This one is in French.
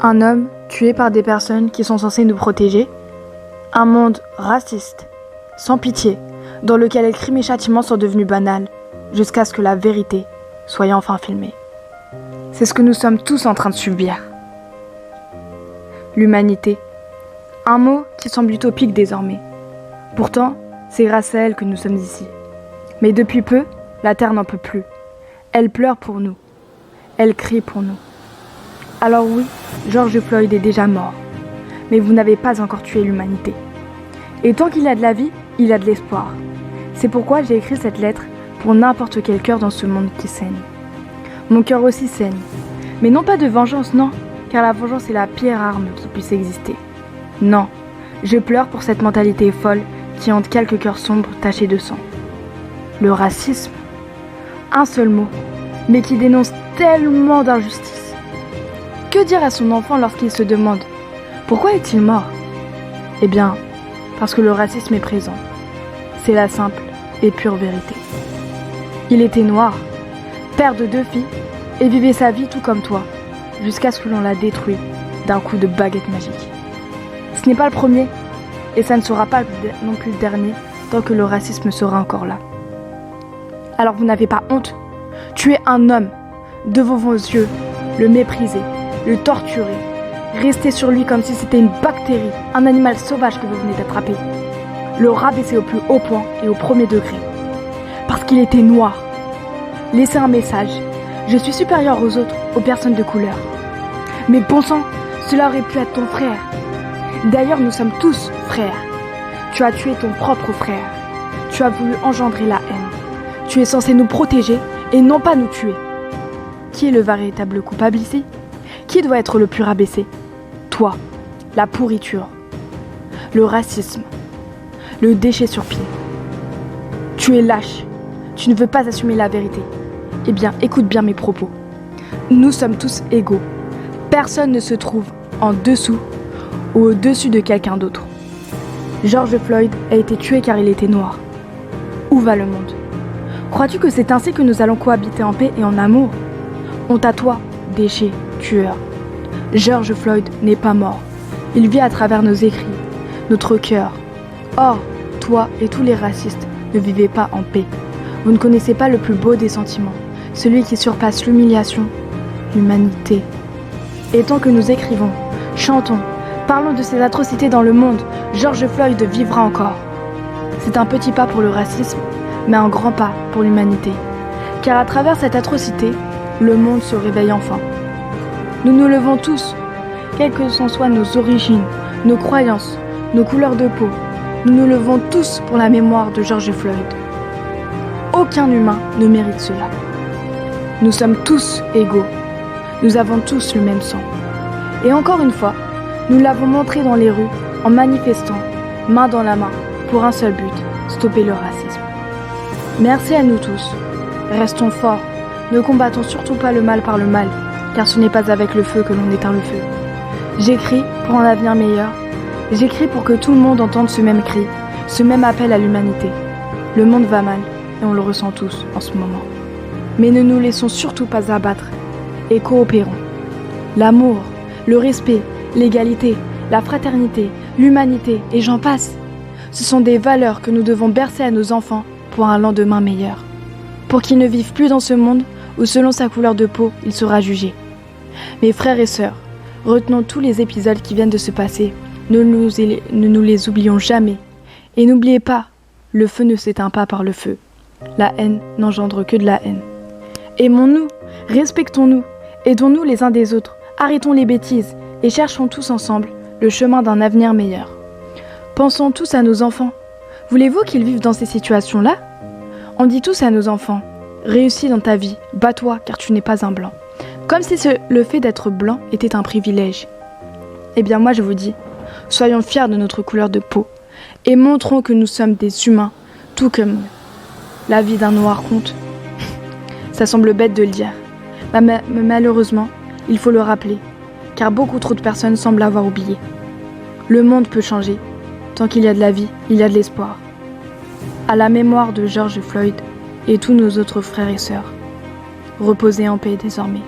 Un homme tué par des personnes qui sont censées nous protéger. Un monde raciste, sans pitié, dans lequel les crimes et châtiments sont devenus banals, jusqu'à ce que la vérité soit enfin filmée. C'est ce que nous sommes tous en train de subir. L'humanité, un mot qui semble utopique désormais. Pourtant, c'est grâce à elle que nous sommes ici. Mais depuis peu, la Terre n'en peut plus. Elle pleure pour nous. Elle crie pour nous. Alors oui, George Floyd est déjà mort. Mais vous n'avez pas encore tué l'humanité. Et tant qu'il y a de la vie, il y a de l'espoir. C'est pourquoi j'ai écrit cette lettre pour n'importe quel cœur dans ce monde qui saigne. Mon cœur aussi saigne. Mais non pas de vengeance, non, car la vengeance est la pire arme qui puisse exister. Non, je pleure pour cette mentalité folle qui hante quelques cœurs sombres tachés de sang. Le racisme, un seul mot, mais qui dénonce tellement d'injustice. Que dire à son enfant lorsqu'il se demande « Pourquoi est-il mort ?» Eh bien, parce que le racisme est présent. C'est la simple et pure vérité. Il était noir, père de 2 filles, et vivait sa vie tout comme toi, jusqu'à ce que l'on la détruise d'un coup de baguette magique. Ce n'est pas le premier, et ça ne sera pas non plus le dernier, tant que le racisme sera encore là. Alors vous n'avez pas honte? Tuer un homme, devant vos yeux, le mépriser, le torturer, rester sur lui comme si c'était une bactérie, un animal sauvage que vous venez d'attraper, le rabaisser au plus haut point et au premier degré, parce qu'il était noir. Laisser un message: je suis supérieur aux autres, aux personnes de couleur. Mais bon sang, cela aurait pu être ton frère. D'ailleurs, nous sommes tous frères. Tu as tué ton propre frère. Tu as voulu engendrer la haine. Tu es censé nous protéger et non pas nous tuer. Qui est le véritable coupable ici? Qui doit être le plus rabaissé? Toi, la pourriture, le racisme, le déchet sur pied. Tu es lâche. Tu ne veux pas assumer la vérité. Eh bien, écoute bien mes propos. Nous sommes tous égaux. Personne ne se trouve en dessous ou au-dessus de quelqu'un d'autre. George Floyd a été tué car il était noir. Où va le monde? Crois-tu que c'est ainsi que nous allons cohabiter en paix et en amour? Honte à toi, déchet, tueur. George Floyd n'est pas mort. Il vit à travers nos écrits, notre cœur. Or, toi et tous les racistes ne vivez pas en paix. Vous ne connaissez pas le plus beau des sentiments, celui qui surpasse l'humiliation, l'humanité. Et tant que nous écrivons, chantons, parlons de ces atrocités dans le monde, George Floyd vivra encore. C'est un petit pas pour le racisme, mais un grand pas pour l'humanité. Car à travers cette atrocité, le monde se réveille enfin. Nous nous levons tous, quelles que soient nos origines, nos croyances, nos couleurs de peau. Nous nous levons tous pour la mémoire de George Floyd. Aucun humain ne mérite cela. Nous sommes tous égaux. Nous avons tous le même sang. Et encore une fois, nous l'avons montré dans les rues, en manifestant, main dans la main, pour un seul but, stopper le racisme. Merci à nous tous. Restons forts. Ne combattons surtout pas le mal par le mal, car ce n'est pas avec le feu que l'on éteint le feu. J'écris pour un avenir meilleur. J'écris pour que tout le monde entende ce même cri, ce même appel à l'humanité. Le monde va mal, et on le ressent tous en ce moment. Mais ne nous laissons surtout pas abattre, et coopérons. L'amour, le respect, l'égalité, la fraternité, l'humanité, et j'en passe. Ce sont des valeurs que nous devons bercer à nos enfants pour un lendemain meilleur. Pour qu'ils ne vivent plus dans ce monde où selon sa couleur de peau, il sera jugé. Mes frères et sœurs, retenons tous les épisodes qui viennent de se passer. Ne nous les oublions jamais. Et n'oubliez pas, le feu ne s'éteint pas par le feu. La haine n'engendre que de la haine. Aimons-nous, respectons-nous, aidons-nous les uns des autres, arrêtons les bêtises et cherchons tous ensemble le chemin d'un avenir meilleur. Pensons tous à nos enfants. Voulez-vous qu'ils vivent dans ces situations-là? On dit tous à nos enfants, réussis dans ta vie, bats-toi car tu n'es pas un blanc. Comme si le fait d'être blanc était un privilège. Eh bien moi je vous dis, soyons fiers de notre couleur de peau et montrons que nous sommes des humains, tout comme la vie d'un noir compte. Ça semble bête de le dire, mais malheureusement, il faut le rappeler, car beaucoup trop de personnes semblent avoir oublié. Le monde peut changer. Tant qu'il y a de la vie, il y a de l'espoir. À la mémoire de George Floyd et tous nos autres frères et sœurs, reposez en paix désormais.